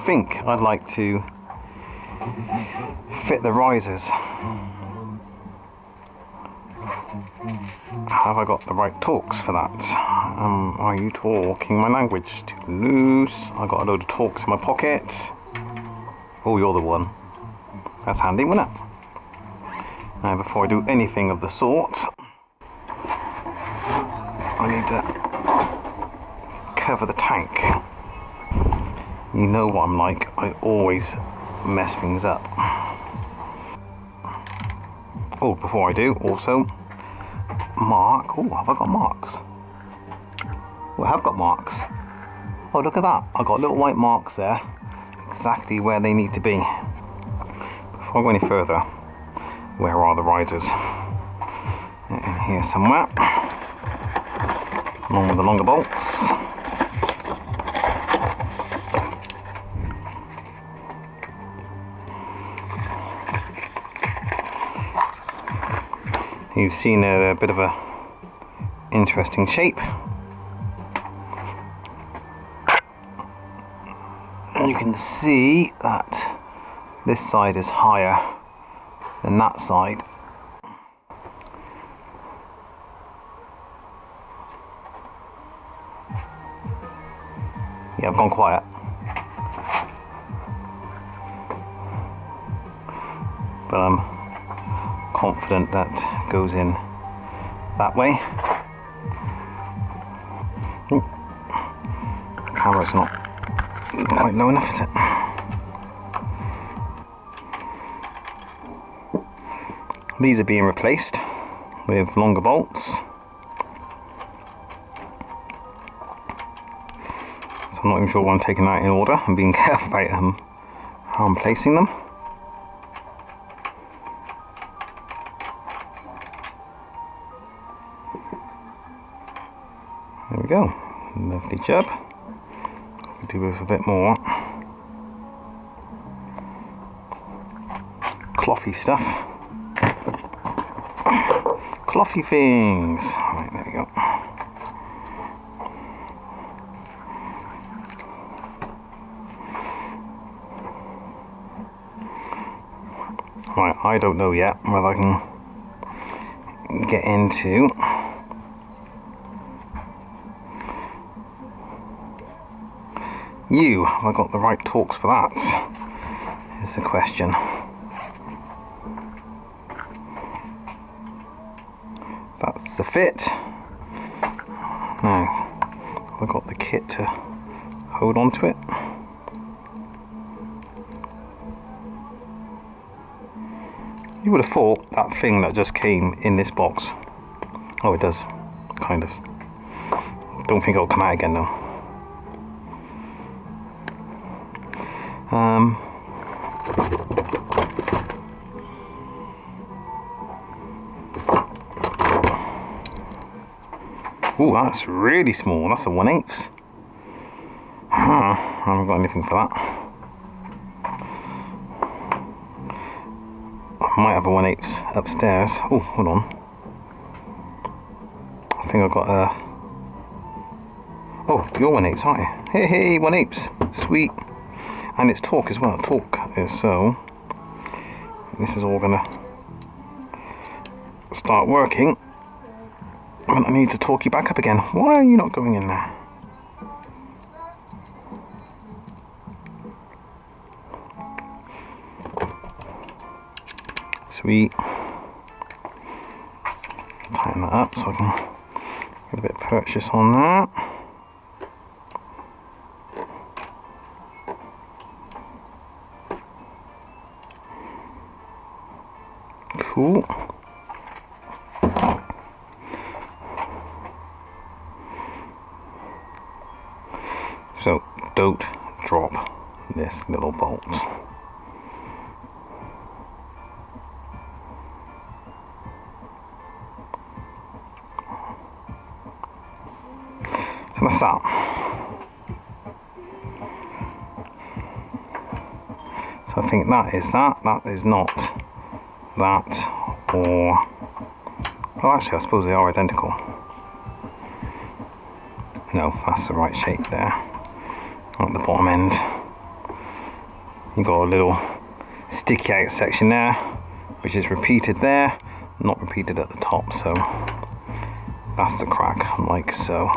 think I'd like to fit the risers. Have I got the right torques for that? Are you talking my language? Too loose. I got a load of torques in my pocket. Oh, you're the one. That's handy, wasn't it? Now, before I do anything of the sort, I need to cover the tank. You know what I'm like, I always mess things up. Oh, before I do, also mark. Oh, have I got marks? Oh, I have got marks. Oh, look at that. I've got little white marks there, exactly where they need to be. Before I go any further, where are the risers? In here somewhere, along with the longer bolts. You've seen a bit of a interesting shape, and you can see that this side is higher than that side. Yeah, I've gone quiet. But I'm confident that goes in that way. Ooh. The camera's not quite low enough, is it? These are being replaced with longer bolts. So I'm not even sure what I'm taking out in order. I'm being careful about how I'm placing them. There we go, lovely job. Could do with a bit more clothy stuff. Clothy things. Right, there we go. Right, I don't know yet whether I can get into you. Have I got the right torques for that? Is the question. That's the fit. Now, have I got the kit to hold on to it? You would have thought that thing that just came in this box. Oh, it does, kind of. Don't think it'll come out again though. Oh, that's really small. That's a 1/8. I haven't got anything for that. I might have a 1/8 upstairs. Oh, hold on. I think I've got a... Oh, you're 1/8, aren't you? Hey, hey, 1/8. Sweet. And it's torque as well. Torque is so. This is all gonna start working. And I need to torque you back up again. Why are you not going in there? Sweet. Tighten that up so I can get a bit of purchase on that. Cool. So don't drop this little bolt. So that's that. So I think that is that. That is not that, or... Well, actually, I suppose they are identical. No, that's the right shape there. At the bottom end. You've got a little sticky out section there, which is repeated there, not repeated at the top, so that's the crack, like so.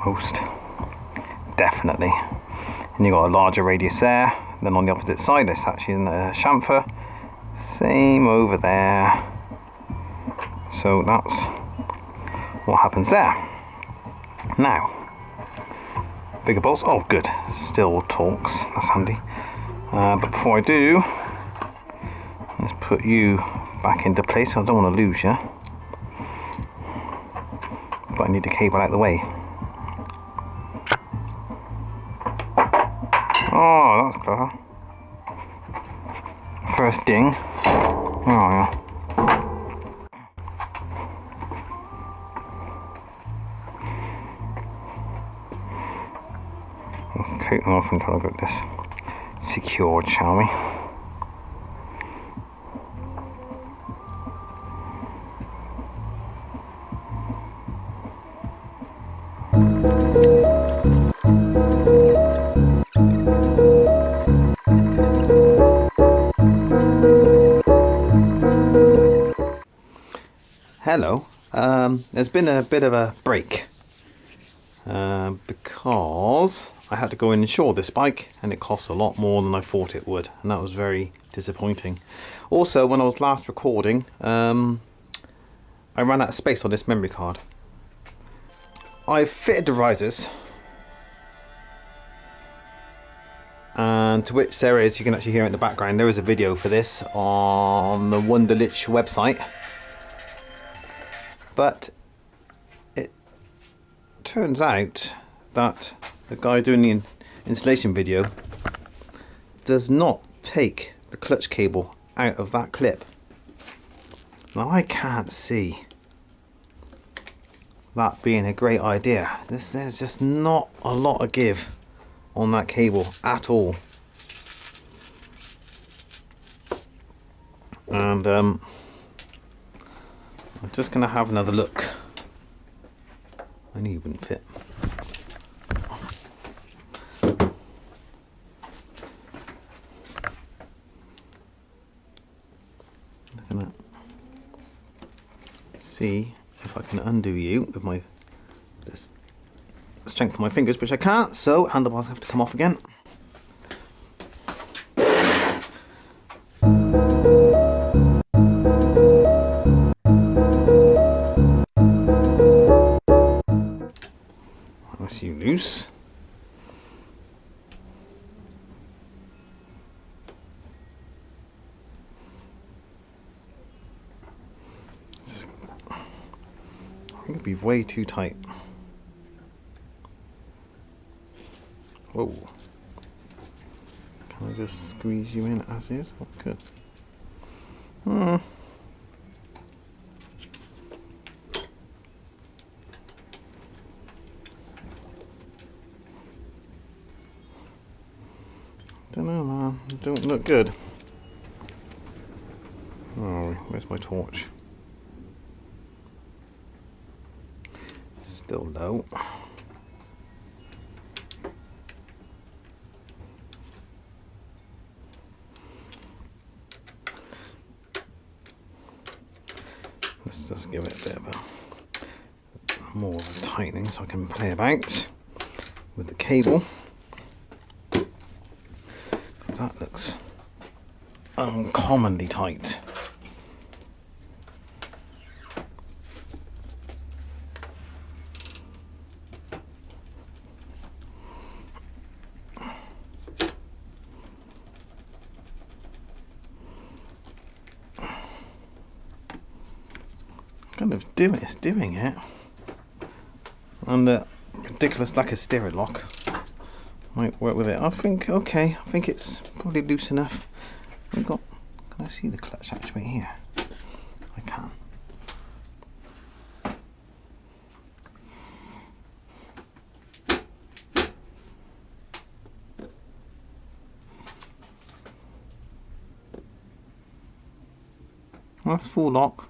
Most definitely. And you've got a larger radius there. Then on the opposite side, it's actually in the chamfer. Same over there. So that's what happens there. Now, bigger bolts. Oh, good. Still Torx. That's handy. But before I do, let's put you back into place. I don't want to lose you. But I need the cable out of the way. Oh, that's clever. First ding. Oh, yeah. Let's take them off until I get this secured, shall we? Hello. There's been a bit of a break because I had to go and insure this bike, and it cost a lot more than I thought it would, and that was very disappointing. Also, when I was last recording, I ran out of space on this memory card. I've fitted the risers, and to which there is, you can actually hear it in the background, there is a video for this on the Wunderlich website. But it turns out that the guy doing the installation video does not take the clutch cable out of that clip. Now I can't see that being a great idea. There's just not a lot of give on that cable at all. And I'm just going to have another look. I knew you wouldn't fit. Look at that. See if I can undo you with my this strength of my fingers, which I can't, so handlebars have to come off again. That's you loose. I think it'd be way too tight. Whoa. Can I just squeeze you in as is? Oh, good. Don't know, man. Don't look good. Oh, where's my torch? Still low. Let's just give it a bit of a more of a tightening so I can play about with the cable. That looks uncommonly tight. Kind of doing it, and the ridiculous lack of steering lock might work with it. I think okay. I think it's probably loose enough. We've got. Can I see the clutch actually here? I can. Well, that's full lock.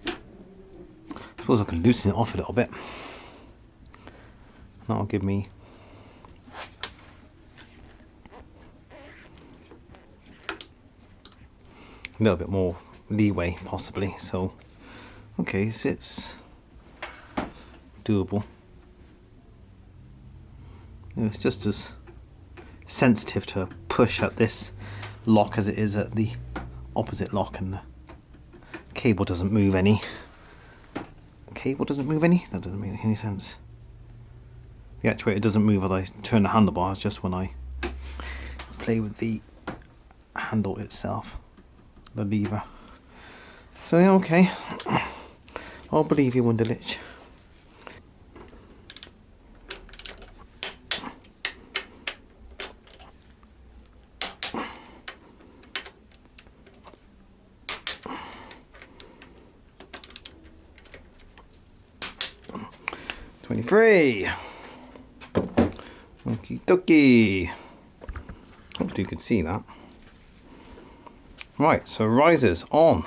I suppose I can loosen it off a little bit. That'll give me a little bit more leeway possibly. So okay, so it's doable. And it's just as sensitive to push at this lock as it is at the opposite lock, and the cable doesn't move any. Cable doesn't move any? That doesn't make any sense. The actuator doesn't move when I turn the handlebars, just when I play with the handle itself, the lever. So yeah, okay, I'll believe you, Wunderlich. Three. Okie dokie. Hopefully you can see that. Right, so risers on.